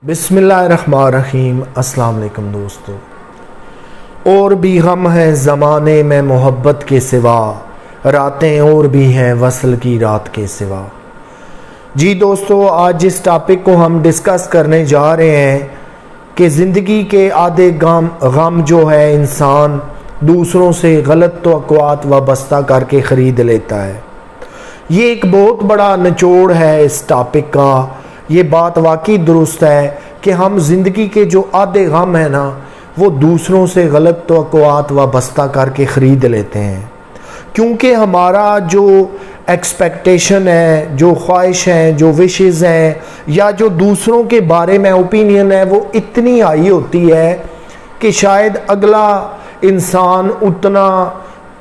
बिस्मिल्लाहिर्रहमानिर्रहीम। अस्सलाम वालेकुम दोस्तों। और भी गम है ज़माने में मोहब्बत के सिवा, रातें और भी हैं वसल की रात के सिवा। जी दोस्तों, आज जिस टॉपिक को हम डिस्कस करने जा रहे हैं कि ज़िंदगी के आधे गम जो है इंसान दूसरों से गलत तवक्कुआत वाबस्ता करके ख़रीद लेता है। ये एक बहुत बड़ा निचोड़ है इस टॉपिक का। ये बात वाकई दुरुस्त है कि हम ज़िंदगी के जो आधे गम है ना, वो दूसरों से गलत तवक्कुआत वाबस्ता करके ख़रीद लेते हैं, क्योंकि हमारा जो एक्सपेक्टेशन है, जो ख्वाहिश हैं, जो विशेज़ हैं, या जो दूसरों के बारे में ओपिनियन है, वो इतनी हाई होती है कि शायद अगला इंसान उतना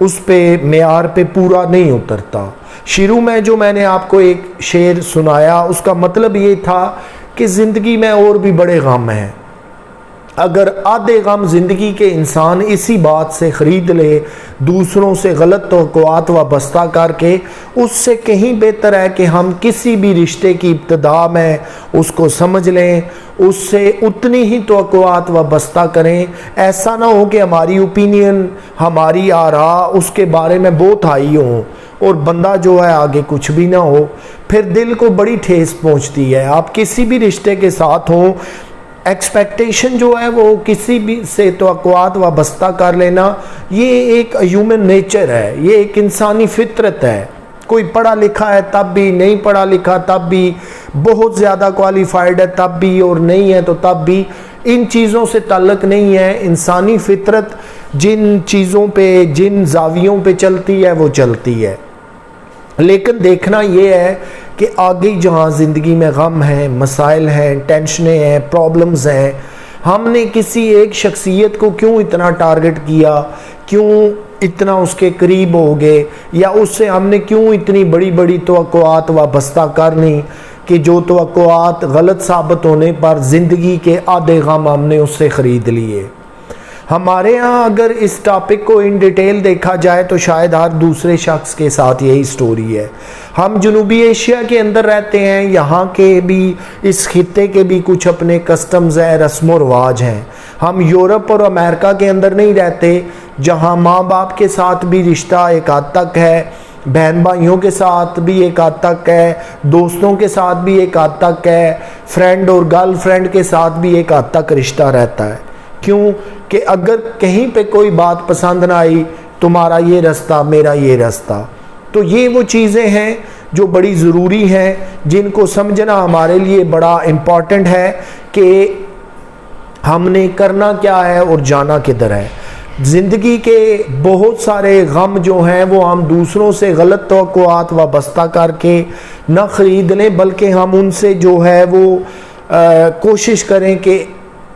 उस पे मेयार पे पूरा नहीं उतरता। शुरू में जो मैंने आपको एक शेर सुनाया, उसका मतलब ये था कि ज़िंदगी में और भी बड़े गम हैं। अगर आधे गम ज़िंदगी के इंसान इसी बात से ख़रीद ले, दूसरों से गलत तवक्कुआत वाबस्ता करके, उससे कहीं बेहतर है कि हम किसी भी रिश्ते की इब्तिदा में उसको समझ लें, उससे उतनी ही तवक्कुआत वाबस्ता करें। ऐसा ना हो कि हमारी ओपिनियन, हमारी आरा उसके बारे में बहुत हाई हो और बंदा जो है आगे कुछ भी ना हो, फिर दिल को बड़ी ठेस पहुंचती है। आप किसी भी रिश्ते के साथ हों, एक्सपेक्टेशन जो है वो किसी भी से तवक्कुआत वाबस्ता कर लेना, ये एक ह्यूमन नेचर है, ये एक इंसानी फितरत है। कोई पढ़ा लिखा है तब भी, नहीं पढ़ा लिखा तब भी, बहुत ज़्यादा क्वालिफाइड है तब भी, और नहीं है तो तब भी, इन चीज़ों से ताल्लुक़ नहीं है। इंसानी फितरत जिन चीज़ों पे, जिन जावियों पे चलती है वो चलती है। लेकिन देखना ये है कि आगे जहाँ ज़िंदगी में गम हैं, मसाइल हैं, टेंशनें हैं, प्रॉब्लम्स हैं, हमने किसी एक शख्सियत को क्यों इतना टारगेट किया, क्यों इतना उसके करीब हो गए, या उससे हमने क्यों इतनी बड़ी बड़ी तवक्कुआत वाबस्ता करनी कि जो तवक्कुआत गलत साबित होने पर ज़िंदगी के आधे गम हमने उससे ख़रीद लिए। हमारे यहाँ अगर इस टॉपिक को इन डिटेल देखा जाए तो शायद हर दूसरे शख्स के साथ यही स्टोरी है। हम जनूबी एशिया के अंदर रहते हैं, यहाँ के भी, इस खित्ते के भी कुछ अपने कस्टम्स हैं, रस्म व रवाज हैं। हम यूरोप और अमेरिका के अंदर नहीं रहते, जहाँ माँ बाप के साथ भी रिश्ता एक हद तक है, बहन भाइयों के साथ भी एक हद तक है, दोस्तों के साथ भी एक हद तक है, फ्रेंड और गर्लफ्रेंड के साथ भी एक हद तक रिश्ता रहता है। क्यों कि अगर कहीं पे कोई बात पसंद ना आई, तुम्हारा ये रास्ता, मेरा ये रास्ता, तो ये वो चीज़ें हैं जो बड़ी ज़रूरी हैं, जिनको समझना हमारे लिए बड़ा इम्पॉर्टेंट है कि हमने करना क्या है और जाना किधर है। ज़िंदगी के बहुत सारे गम जो हैं वो हम दूसरों से गलत तवक्कुआत वाबस्ता करके न ख़रीद लें, बल्कि हम उनसे जो है वो कोशिश करें कि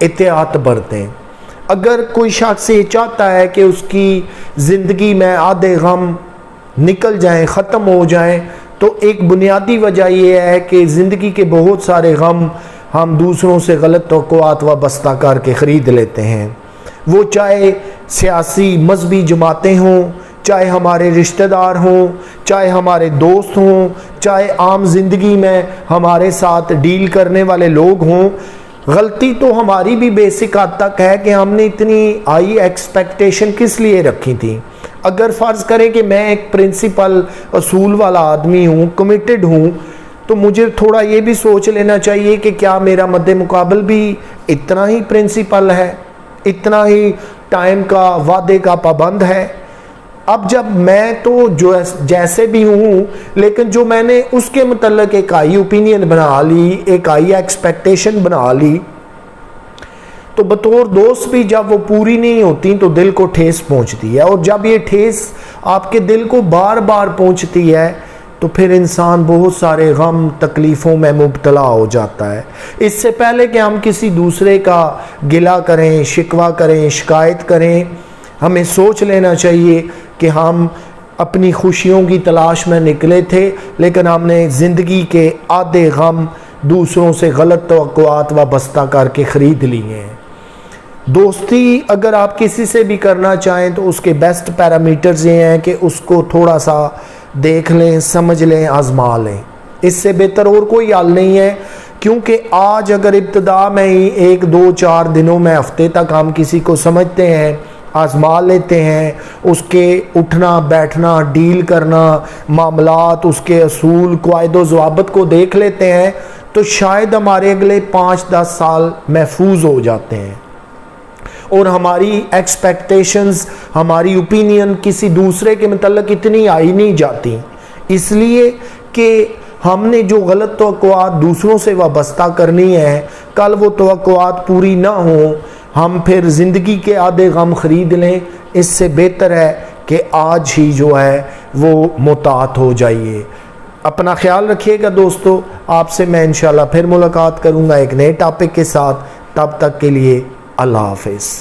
एहतियात बरतें। अगर कोई शख्स ये चाहता है कि उसकी ज़िंदगी में आधे गम निकल जाएं, ख़त्म हो जाएं, तो एक बुनियादी वजह यह है कि ज़िंदगी के बहुत सारे गम हम दूसरों से गलत तवक्कुआत वाबस्ता करके ख़रीद लेते हैं। वो चाहे सियासी मजहबी जमातें हों, चाहे हमारे रिश्तेदार हों, चाहे हमारे दोस्त हों, चाहे आम ज़िंदगी में हमारे साथ डील करने वाले लोग हों। गलती तो हमारी भी बेसिक हद तक है कि हमने इतनी हाई एक्सपेक्टेशन किस लिए रखी थी। अगर फ़र्ज़ करें कि मैं एक प्रिंसिपल असूल वाला आदमी हूँ, कमिटेड हूँ, तो मुझे थोड़ा ये भी सोच लेना चाहिए कि क्या मेरा मद्दे मुकाबल भी इतना ही प्रिंसिपल है, इतना ही टाइम का, वादे का पाबंद है। अब जब मैं तो जो जैसे भी हूँ, लेकिन जो मैंने उसके मतलब एक हाई ओपिनियन बना ली, एक हाई एक्सपेक्टेशन बना ली, तो बतौर दोस्त भी जब वो पूरी नहीं होती तो दिल को ठेस पहुँचती है। और जब ये ठेस आपके दिल को बार बार पहुँचती है तो फिर इंसान बहुत सारे गम तकलीफ़ों में मुब्तला हो जाता है। इससे पहले कि हम किसी दूसरे का गिला करें, शिकवा करें, शिकायत करें, हमें सोच लेना चाहिए कि हम अपनी खुशियों की तलाश में निकले थे, लेकिन हमने ज़िंदगी के आधे गम दूसरों से गलत तवक्कुआत वाबस्ता करके ख़रीद लिए हैं। दोस्ती अगर आप किसी से भी करना चाहें तो उसके बेस्ट पैरामीटर्स ये हैं कि उसको थोड़ा सा देख लें, समझ लें, आज़मा लें। इससे बेहतर और कोई हल नहीं है کیونکہ آج اگر ابتدا میں ہی 1 2 4 دنوں میں ہفتے تک ہم کسی کو سمجھتے ہیں، آزما لیتے ہیں، اس کے اٹھنا بیٹھنا ڈیل کرنا معاملات، اس کے اصول قواعد و ضوابط کو دیکھ لیتے ہیں، تو شاید ہمارے اگلے 5-10 سال محفوظ ہو جاتے ہیں، اور ہماری ایکسپیکٹیشنز، ہماری اوپینین کسی دوسرے کے متعلق اتنی آئی نہیں جاتی، اس لیے کہ ہم نے جو غلط توقعات دوسروں سے وابستہ کرنی ہے، کل وہ توقعات پوری نہ ہوں، ہم پھر زندگی کے آدھے غم خرید لیں۔ اس سے بہتر ہے کہ آج ہی جو ہے وہ محتاط ہو جائیے۔ اپنا خیال رکھیے گا دوستو، آپ سے میں انشاءاللہ پھر ملاقات کروں گا ایک نئے ٹاپک کے ساتھ۔ تب تک کے لیے اللہ حافظ۔